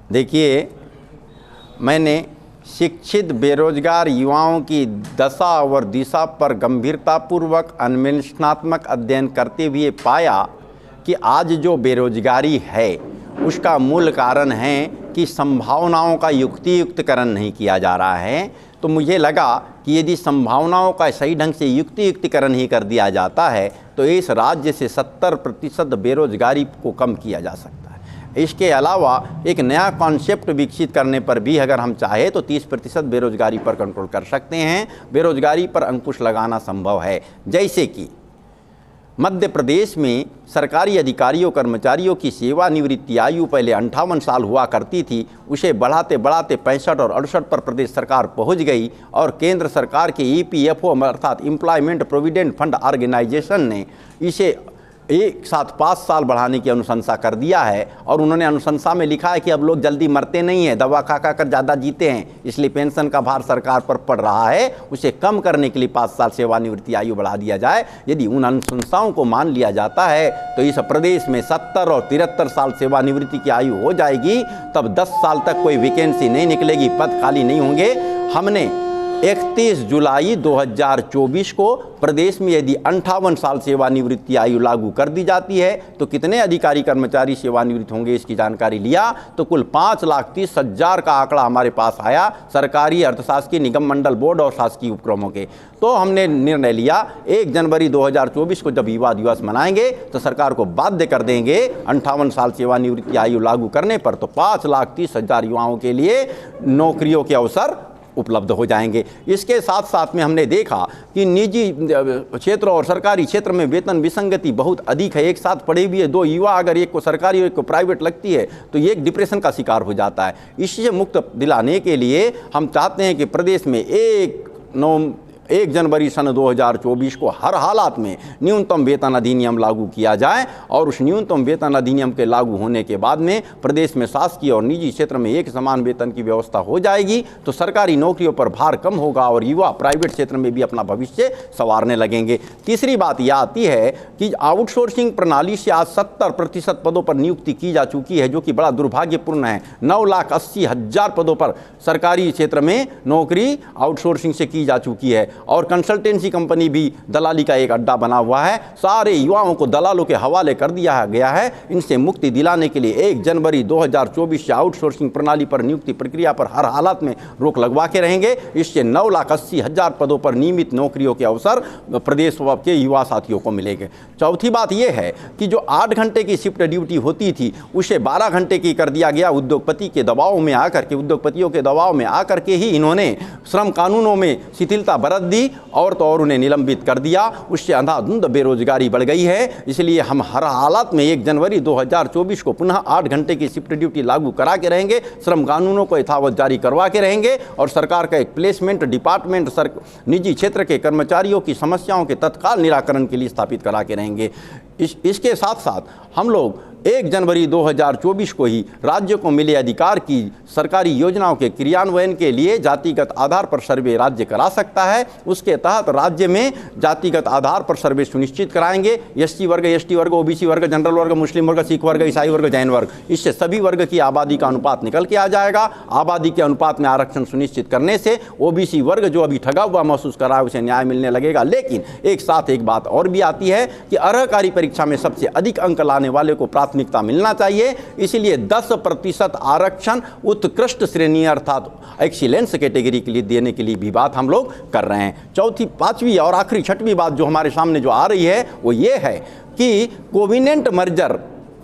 देखिए, मैंने शिक्षित बेरोजगार युवाओं की दशा और दिशा पर गंभीरतापूर्वक अन्वेषणात्मक अध्ययन करते हुए पाया कि आज जो बेरोजगारी है उसका मूल कारण है कि संभावनाओं का युक्तियुक्तकरण नहीं किया जा रहा है। तो मुझे लगा कि यदि संभावनाओं का सही ढंग से युक्तियुक्तकरण ही कर दिया जाता है तो इस राज्य से 70% बेरोजगारी को कम किया जा सकता है। इसके अलावा एक नया कॉन्सेप्ट विकसित करने पर भी अगर हम चाहें तो 30% बेरोजगारी पर कंट्रोल कर सकते हैं, बेरोजगारी पर अंकुश लगाना संभव है। जैसे कि मध्य प्रदेश में सरकारी अधिकारियों कर्मचारियों की सेवानिवृत्ति आयु पहले 58 साल हुआ करती थी, उसे बढ़ाते बढ़ाते 65 और 68 पर प्रदेश सरकार पहुंच गई और केंद्र सरकार के EPFO अर्थात एम्प्लॉयमेंट प्रोविडेंट फंड ऑर्गेनाइजेशन ने इसे एक साथ 5 साल बढ़ाने की अनुशंसा कर दिया है। और उन्होंने अनुशंसा में लिखा है कि अब लोग जल्दी मरते नहीं हैं, दवा खा कर ज़्यादा जीते हैं, इसलिए पेंशन का भार सरकार पर पड़ रहा है। उसे कम करने के लिए 5 साल सेवानिवृत्ति आयु बढ़ा दिया जाए। यदि उन अनुशंसाओं को मान लिया जाता है तो इस प्रदेश में 70 और 73 साल सेवानिवृत्ति की आयु हो जाएगी। तब 10 साल तक कोई वैकेंसी नहीं निकलेगी, पद खाली नहीं होंगे। हमने 31 जुलाई 2024 को प्रदेश में यदि 58 साल सेवानिवृत्ति आयु लागू कर दी जाती है तो कितने अधिकारी कर्मचारी सेवानिवृत्त होंगे, इसकी जानकारी लिया तो कुल 5,30,000 का आंकड़ा हमारे पास आया, सरकारी, अर्धशासकीय, निगम मंडल बोर्ड और शासकीय उपक्रमों के। तो हमने निर्णय लिया 1 जनवरी 2024 को जब युवा दिवस मनाएंगे तो सरकार को बाध्य कर देंगे 58 साल सेवानिवृत्ति आयु लागू करने पर, तो 5,30,000 युवाओं के लिए नौकरियों के अवसर उपलब्ध हो जाएंगे। इसके साथ साथ में हमने देखा कि निजी क्षेत्र और सरकारी क्षेत्र में वेतन विसंगति बहुत अधिक है। एक साथ पढ़े हुए 2 युवा अगर एक को सरकारी और एक को प्राइवेट लगती है तो ये एक डिप्रेशन का शिकार हो जाता है। इससे मुक्त दिलाने के लिए हम चाहते हैं कि प्रदेश में 1 जनवरी सन 2024 को हर हालात में न्यूनतम वेतन अधिनियम लागू किया जाए और उस न्यूनतम वेतन अधिनियम के लागू होने के बाद में प्रदेश में शासकीय और निजी क्षेत्र में एक समान वेतन की व्यवस्था हो जाएगी तो सरकारी नौकरियों पर भार कम होगा और युवा प्राइवेट क्षेत्र में भी अपना भविष्य संवारने लगेंगे। तीसरी बात यह आती है कि आउटसोर्सिंग प्रणाली से आज 70% पदों पर नियुक्ति की जा चुकी है, जो कि बड़ा दुर्भाग्यपूर्ण है। 9,80,000 पदों पर सरकारी क्षेत्र में नौकरी आउटसोर्सिंग से की जा चुकी है और कंसल्टेंसी कंपनी भी दलाली का एक अड्डा बना हुआ है। सारे युवाओं को दलालों के हवाले कर दिया गया है। इनसे मुक्ति दिलाने के लिए 1 जनवरी 2024 से आउटसोर्सिंग प्रणाली पर नियुक्ति प्रक्रिया पर हर हालत में रोक लगवा के रहेंगे। इससे 9,80,000 पदों पर नियमित नौकरियों के अवसर प्रदेश के युवा साथियों को मिलेंगे। चौथी बात यह है कि जो 8 घंटे की शिफ्ट ड्यूटी होती थी उसे 12 घंटे की कर दिया गया। उद्योगपतियों के दबाव में आकर के ही इन्होंने श्रम कानूनों में शिथिलता बरत दी और तो और उन्हें निलंबित कर दिया। उससे अंधाधुंध बेरोजगारी बढ़ गई है। इसलिए हम हर हालत में 1 जनवरी 2024 को पुनः 8 घंटे की शिफ्ट ड्यूटी लागू करा के रहेंगे, श्रम कानूनों को यथावत जारी करवा के रहेंगे और सरकार का एक प्लेसमेंट डिपार्टमेंट निजी क्षेत्र के कर्मचारियों की समस्याओं के तत्काल निराकरण के लिए स्थापित करा के रहेंगे। इसके साथ साथ हम लोग 1 जनवरी 2024 को ही राज्य को मिले अधिकार की सरकारी योजनाओं के क्रियान्वयन के लिए जातिगत आधार पर सर्वे राज्य करा सकता है। उसके तहत राज्य में जातिगत आधार पर सर्वे सुनिश्चित कराएंगे। SC वर्ग, ST वर्ग, OBC वर्ग, जनरल वर्ग, मुस्लिम वर्ग, सिख वर्ग, ईसाई वर्ग, जैन वर्ग, इससे सभी वर्ग की आबादी का अनुपात निकल के आ जाएगा। आबादी के अनुपात में आरक्षण सुनिश्चित करने से OBC वर्ग जो अभी ठगा हुआ महसूस कर रहा है उसे न्याय मिलने लगेगा। लेकिन एक साथ एक बात और भी आती है कि अर्हकारी परीक्षा में सबसे अधिक अंक लाने वाले को प्राथमिकता मिलना चाहिए। इसलिए 10% आरक्षण उत्कृष्ट श्रेणी अर्थात एक्सीलेंस कैटेगरी के लिए देने के लिए भी बात हम लोग कर रहे हैं। चौथी, पांचवी और आखिरी 6वीं बात जो हमारे सामने जो आ रही है वो ये है कि कोविनेंट मर्जर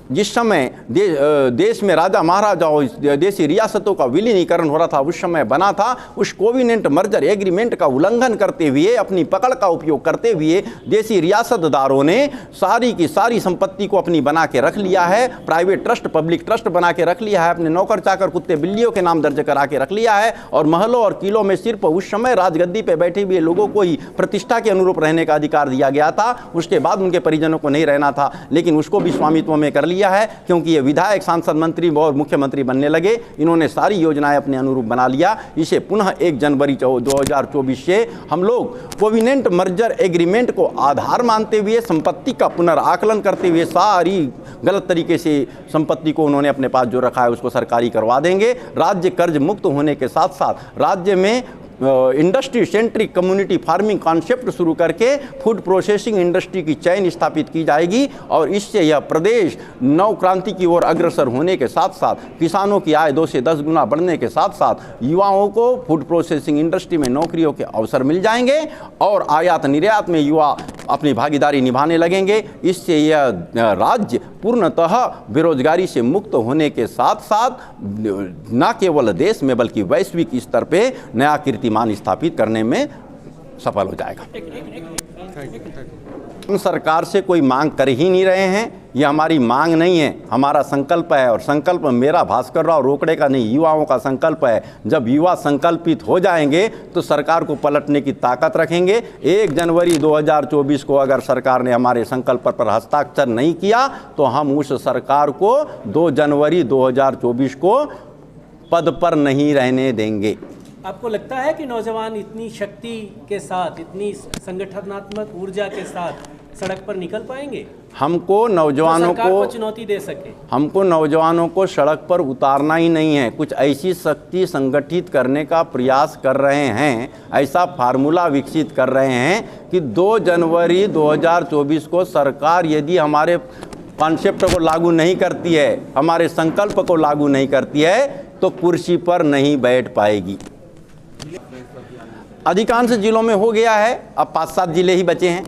जिस समय देश में राजा महाराजाओं देशी रियासतों का विलीनीकरण हो रहा था उस समय बना था, उस कोविनेंट मर्जर एग्रीमेंट का उल्लंघन करते हुए अपनी पकड़ का उपयोग करते हुए देशी रियासतदारों ने सारी की सारी संपत्ति को अपनी बना के रख लिया है। प्राइवेट ट्रस्ट, पब्लिक ट्रस्ट बना के रख लिया है, अपने नौकर चाकर कुत्ते बिल्लियों के नाम दर्ज करा के रख लिया है और महलों और किलों में सिर्फ उस समय राजगद्दी पर बैठे हुए लोगों को ही प्रतिष्ठा के अनुरूप रहने का अधिकार दिया गया था। उसके बाद उनके परिजनों को नहीं रहना था, लेकिन उसको भी स्वामित्व में कर लिया लिया है, क्योंकि ये विधायक, सांसद, मंत्री और मुख्यमंत्री बनने लगे, इन्होंने सारी योजनाएं अपने अनुरूप बना लिया। इसे पुनः 1 जनवरी 2024 से हम लोग कोविनेंट मर्जर एग्रीमेंट को आधार मानते हुए, संपत्ति का पुनर्आकलन करते हुए, सारी गलत तरीके से संपत्ति को उन्होंने अपने पास जो रखा है उसको सरकारी करवा देंगे। राज्य कर्ज मुक्त होने के साथ साथ राज्य में industry centric community farming concept शुरू करके फूड प्रोसेसिंग इंडस्ट्री की चैन स्थापित की जाएगी और इससे यह प्रदेश नव क्रांति की ओर अग्रसर होने के साथ साथ किसानों की आय 2 से 10 गुना बढ़ने के साथ साथ युवाओं को फूड प्रोसेसिंग इंडस्ट्री में नौकरियों के अवसर मिल जाएंगे और आयात निर्यात में युवा अपनी भागीदारी निभाने लगेंगे। इससे यह राज्य पूर्णतः बेरोजगारी से मुक्त होने के साथ साथ न केवल देश में बल्कि वैश्विक स्तर पे नया कीर्तिमान स्थापित करने में सफल हो जाएगा। हम सरकार से कोई मांग कर ही नहीं रहे हैं, ये हमारी मांग नहीं है, हमारा संकल्प है और संकल्प मेरा भास्कर राव रोकड़े का नहीं, युवाओं का संकल्प है। जब युवा संकल्पित हो जाएंगे तो सरकार को पलटने की ताकत रखेंगे। 1 जनवरी 2024 को अगर सरकार ने हमारे संकल्प पर हस्ताक्षर नहीं किया तो हम उस सरकार को 2 जनवरी 2024 को पद पर नहीं रहने देंगे। आपको लगता है कि नौजवान इतनी शक्ति के साथ, इतनी संगठनात्मक ऊर्जा के साथ सड़क पर निकल पाएंगे? हमको नौजवानों को चुनौती दे सके। हमको नौजवानों को सड़क पर उतारना ही नहीं है, कुछ ऐसी शक्ति संगठित करने का प्रयास कर रहे हैं, ऐसा फार्मूला विकसित कर रहे हैं कि 2 जनवरी 2024 को सरकार यदि हमारे कॉन्सेप्ट को लागू नहीं करती है, हमारे संकल्प को लागू नहीं करती है तो कुर्सी पर नहीं बैठ पाएगी। अधिकांश जिलों में हो गया है, अब 5-7 जिले ही बचे हैं।